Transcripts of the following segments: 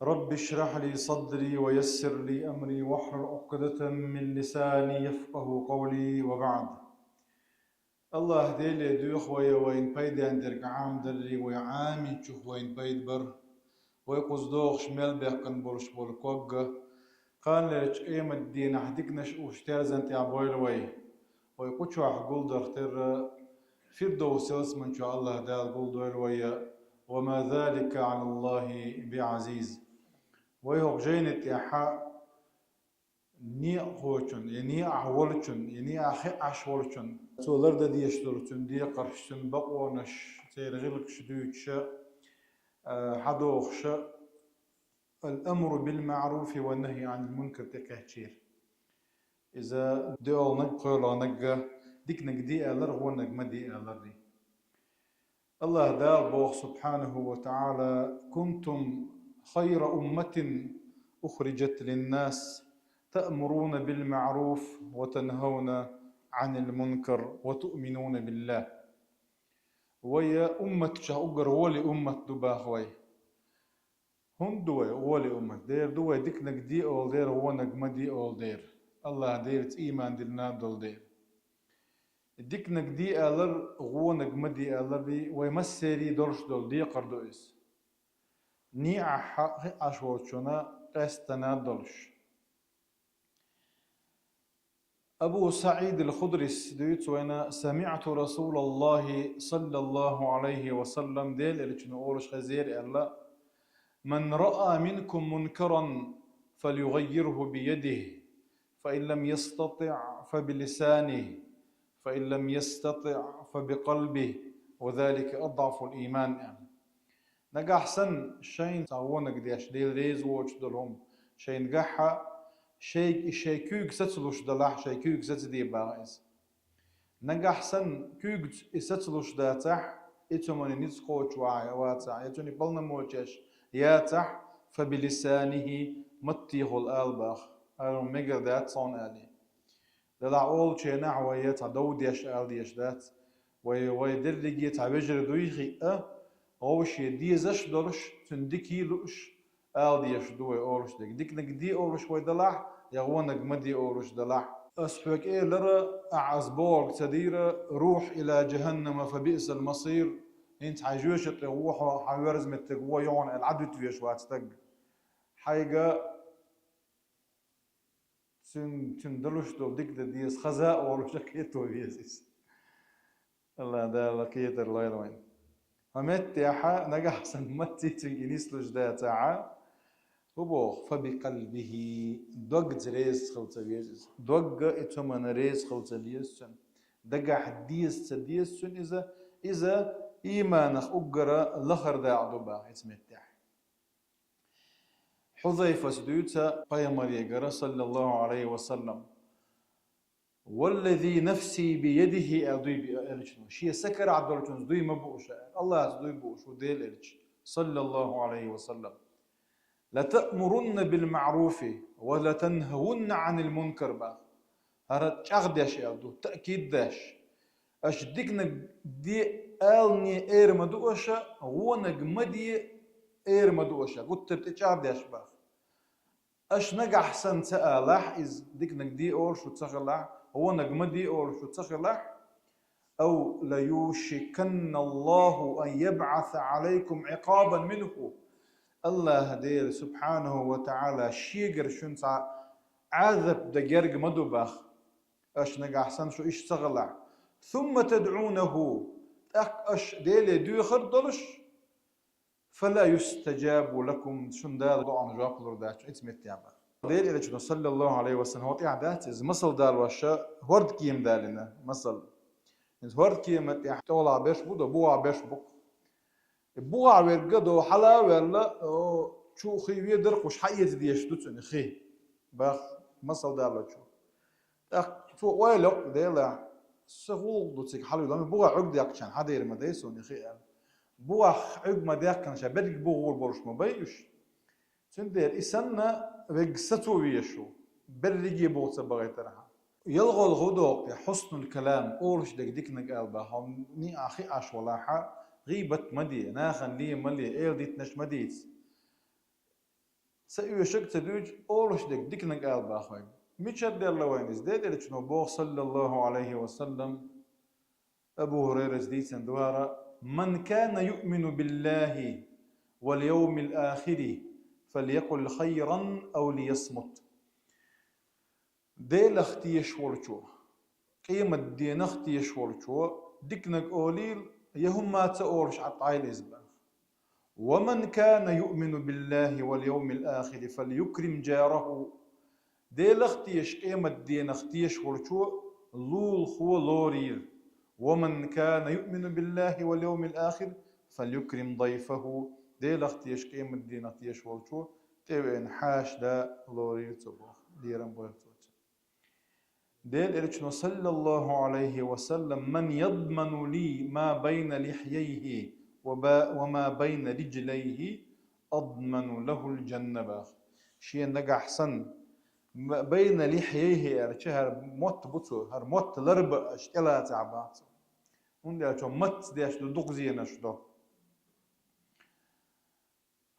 رب اشرح لي صدري ويسر لي أمري واحلل عقدة من لساني يفقه قولي وبعد. الله ديلي دوخ وين بيد عندك عام دري ويعامي تشوف وين بيد بر ويقص دوخ شمال بيقن بولش بول كوغ قال لك ايم الدين احدقنش وشترزنت يا بويل ويقوشوا حقول درتر في الدوسيلس من شاء الله دال قول ويا وما ذلك على الله بعزيز ويهوب جينت يا حا ني خوچن يعني احولچن يعني اخي اشولچن سولر دي يشترچن دي قرشن بقونش سيرجلك شدوچ حدوخش الامر بالمعروف والنهي عن المنكر تكهشير اذا دول نقول نق ديك نقدي الر ونق مدي الر الله دار بوخ سبحانه وتعالى كنتم خير أمة أخرجت للناس تأمرون بالمعروف وتنهون عن المنكر وتؤمنون بالله ويا أمة شاوغر ولي أمة دباخوي هون دوي ولي أمة دير دوي ديك نقدي أول دير هو نقمدي أول دير الله دير إيمان دلنا دول دير ديك نقدي ألر غو نقمدي ألري ويمسيري دولش دول دي قردويس ني أشوشنا استنا دولش أبو سعيد الخدري ديت وأنا سمعت رسول الله صلى الله عليه وسلم ديل اللي تنقولش خزير ألا من رأى منكم منكرا فليغيره بيده فإن لم يستطع فبلسانه فإن لم يستطع فبقلبه وذلك أضعف الإيمان يعني. نجا أحسن شين تعونك ديش ديل ريز ووش دلهم شين جحا شيء كوك ستلوش دلح شيء كوك ست دي باعث نجا أحسن كوك ستلوش داتح إتمنى نتسقوش واتح يتوني بلنا موتش ياتح فبلسانه متيه الألباخ أنا ميجر دات صون آلي للا أول شيء نعوية تعدو ديش آل ديش دات ويدر لجي تعبجر دويخي أو شيء دي زش درش تندكي لوش آل ديش دوي أولش ديك نقدي أولش ويدلع يغوان نقمدي أولش دلع أسحبك إيه لرا أعزبوك تدير روح إلى جهنم فبئس المصير انت حيجوش تروح وحيورز متقوى يون العدو تفيش واتستق حيقا تندلوش دول ديك ديس خزاء أولش كيتو بيزيس الله ده لكيتر الله يلوين همت ياحا نجح سمتي تنجنيس لجدا تاعا وبوخ فبقلبه دوغ ريس خلص بيزيس دوغ اتمنى ريس خلص بيزيسن دقا حديس تديسن إذا إيمانك أقرأ لخر دا عدوبا اسمه تاح حذيفة سدوتا قيمر يقرأ صلى الله عليه وسلم والذي نفسي بيده أضي بألجن شيء سكر عبد الجنز دوي مبوش الله دوي بوش وديل ألج صلى الله عليه وسلم لتأمرن بالمعروف ولا تنهون عن المنكر با هذا أغداش أدو تأكيد داش أش ديكنا دي آلني إير مدوشة هو نجمدي إير مدوشة قلت بتأغداش با أش نجح سن تألح إز ديكنا دي أول شو تغلح هو نجمدي أول شو تغلح أو ليوشكن الله أن يبعث عليكم عقابا منه الله هدير سبحانه وتعالى شيقر شنسا عذب دقرق مدوباخ أش نجا أحسن شو إيش تغلع ثم تدعونه أش ديلي دو خردلش فلا يستجاب لكم شن دار ضعن جاقلر داش اسمت يابا ديلي إلى صلى الله عليه وسلم هو تعدات إز مصل دار وشا هورد كيم دالنا مصل إز هورد كيم تولع بيش بودو بوع بيش بوك بوع ويرقدو حلا ولا شو خي ويدرق وش حيت ديش دوتسن خي باخ مصل دار لشو شو ويلق ديلا سهول دوتسك حلو لما بوع عقد يقشان حدا يرمى ديسون خي بوع عقد ما ديق كان شبدك بوغور بورش ما بيش سندير إسنا بقصته ويشو برجي بوصة بغيترها يلغى الغدوق حسن الكلام أورش ديك نقال هم ني أخي أش ولاحة غيبة مدي ناخن لي ملي إيل ديت نش مديت سيوشك تدوج أولش ديك نقال باخوين ميشد الله وين ازداد لشنو بو صلى الله عليه وسلم أبو هريرة زديد سندوارا من كان يؤمن بالله واليوم الآخر فليقل خيرا أو ليصمت ديل اختيش ورشو قيمة دين اختيش ورشو ديكنك أوليل يهم ما تأورش عطايل إزبا ومن كان يؤمن بالله واليوم الآخر فليكرم جاره ديل اختيش قيمة دين اختيش ورشو لول خو لوريل ومن كان يؤمن بالله واليوم الآخر فليكرم ضيفه ديل اختيش قيمة دين اختيش ورشو تبين حاش دا لوريل تبوخ ديران بويرتوت ديل إرشنو صلى الله عليه وسلم من يضمن لي ما بين لحييه وما بين رجليه أضمن له الجنة باخ شيء نجا حسن بين لحييه هر موت بوتو هر موت لرب اشتلا تعبات وندي أشو مت دي أشدو دقزين أشدو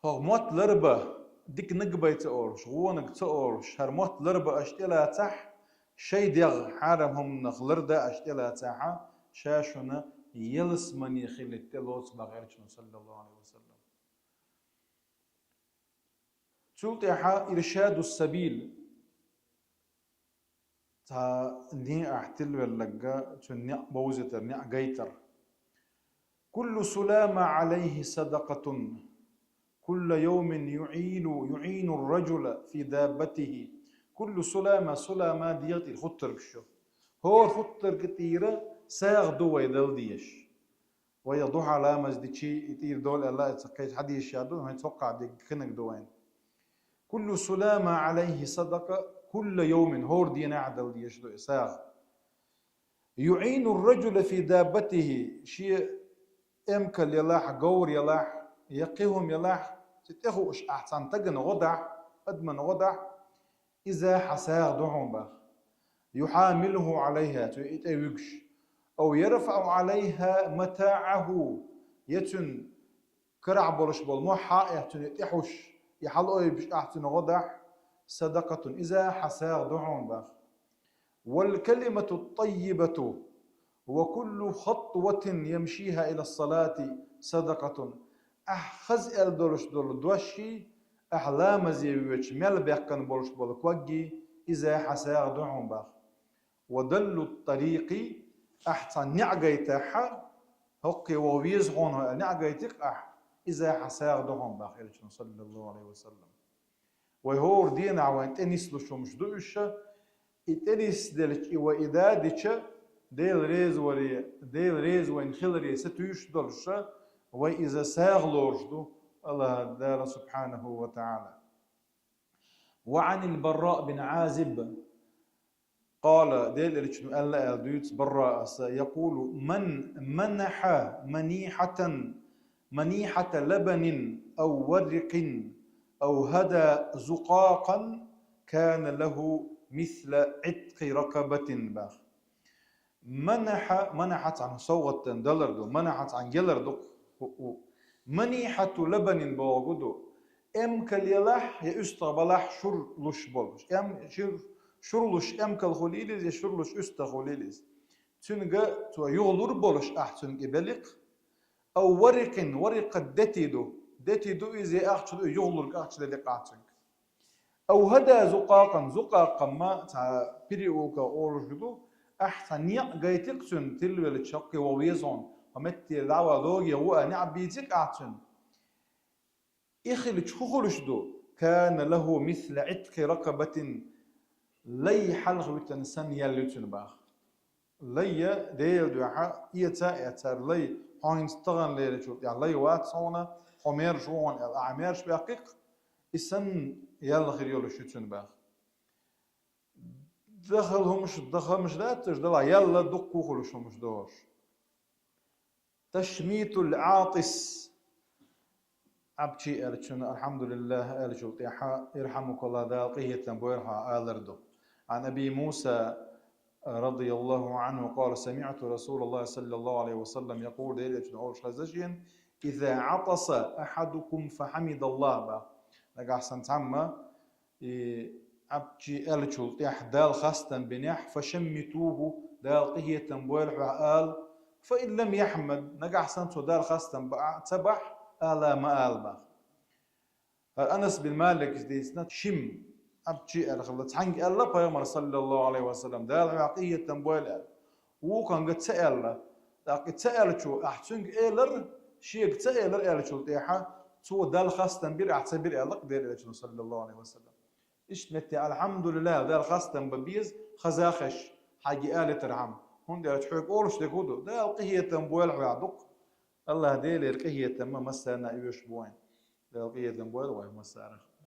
هو موت لرب ديك نقبي تأورش غونك تأورش هر موت لرب اشتلا تح شي ديغ حارم هم نخلر دا اشتلا تاحا شاشونا يلس من يخيل التلوس بغيرشنا صلى الله عليه وسلم تلتحا إرشاد السبيل تا ني احتل واللقا تنع بوزتر نع قيتر كل سلام عليه صدقة كل يوم يعين الرجل في دابته كل سلامة ديات الخطر بشو هو الخطر كتيرة ساغ دو يدل ديش ويضوح على مزدشي يطير دول الله يتسقيت حد يشادون هاي توقع دي كنك دوين كل سلامة عليه صدقة كل يوم هور دينا عدل ديش دو ساغ يعين الرجل في دابته شيء امكل يلاح قور يلاح يقيهم يلاح تتخوش احسن تقن غضع ادمن غضع إذا حساغ دعون باخ يحامله عليها تيوكش أو يرفع عليها متاعه يتن كرع بولش بول موحا يحتن يتحوش يحلقه بش أحتن غضح صدقة إذا حساغ دعون باخ والكلمة الطيبة وكل خطوة يمشيها إلى الصلاة صدقة أحخز الدولش دول دوشي أحلام زيوش مال بيقن بولش بولك وجي إذا حساغ دعون باخ ودل الطريق أحسن نعجيتها هقي وويز هون نعجيتك إذا حساغ دعون باخ صلى الله عليه وسلم وهور دين عوان تنس لشو مش دوش تنس دلش وإذا ديش ديل ريز وين خلري ستوش دلش وإذا ساغ لورجدو الله دار سبحانه وتعالى وعن البراء بن عازب قال ديل إرشنو ألا أدويت براء يقول من منح منيحة لبن أو ورق أو هدى زقاقا كان له مثل عتق رقبة باخ منحت عن صوت دلردو منحت عن جلردو منيحة لبن بوجودو كاليلاح يستقبلح شرلش بولش شرلش كالخليلز يشرلش استخليلز تنجا تو يغلر بولش أحسن إبلق أو ورق دتيدو إذا أحسن يغلر أحسن لقاعتك أو هدا زقاقا ما تاع بريوكا أورجدو أحسن يقيتك سن تلو الشق وويزون ومتي العوا دوغي هو نعبيتك أحسن إخلج خخلشدو كان له مثل عتق رقبة لي حلغ وتنسن يلوتن باخ لي ديل دوحا يتار لي هاين استغن لي شوف يعني لي وات صونا حمير جوان الأعمير شباقيق إسن يلغ يلو شوتن باخ دخل مش لا تجدلا يلا دقو خلوش مش دوش تشميت العاطس أبشي أرشنا الحمد لله أرجو يرحمك الله داقيه تنبويرها آلردو عن أبي موسى رضي الله عنه قال سمعت رسول الله صلى الله عليه وسلم يقول إذا عطس أحدكم فحمد الله لك أحسن تعمى أبجي ألجول تيح دال خاصة بنيح فشمتوه دال قهية بويل وعال فإن لم يحمد نقع سنتو دال خاصة تبح آلا ما آلبا أنس بن مالك دي سنة شم أبجي ألخلت حنق ألا بيامر صلى الله عليه وسلم دال عقية بويل وكان قد سأل لكن سأل شو أحسن إيلر شيء سأل إيلر تيحة تو دال خاصة بير أعتبر إيلر دير صلى الله عليه وسلم إيش متى الحمد لله دال خاصة ببيز خزاخش حاجة آلة ترحم هون دال تحوك أولش دكودو دال قهية بويل ويعدق الله ديل القهية ما مسنا يوش بوين دال قهية بويل ويمسارخ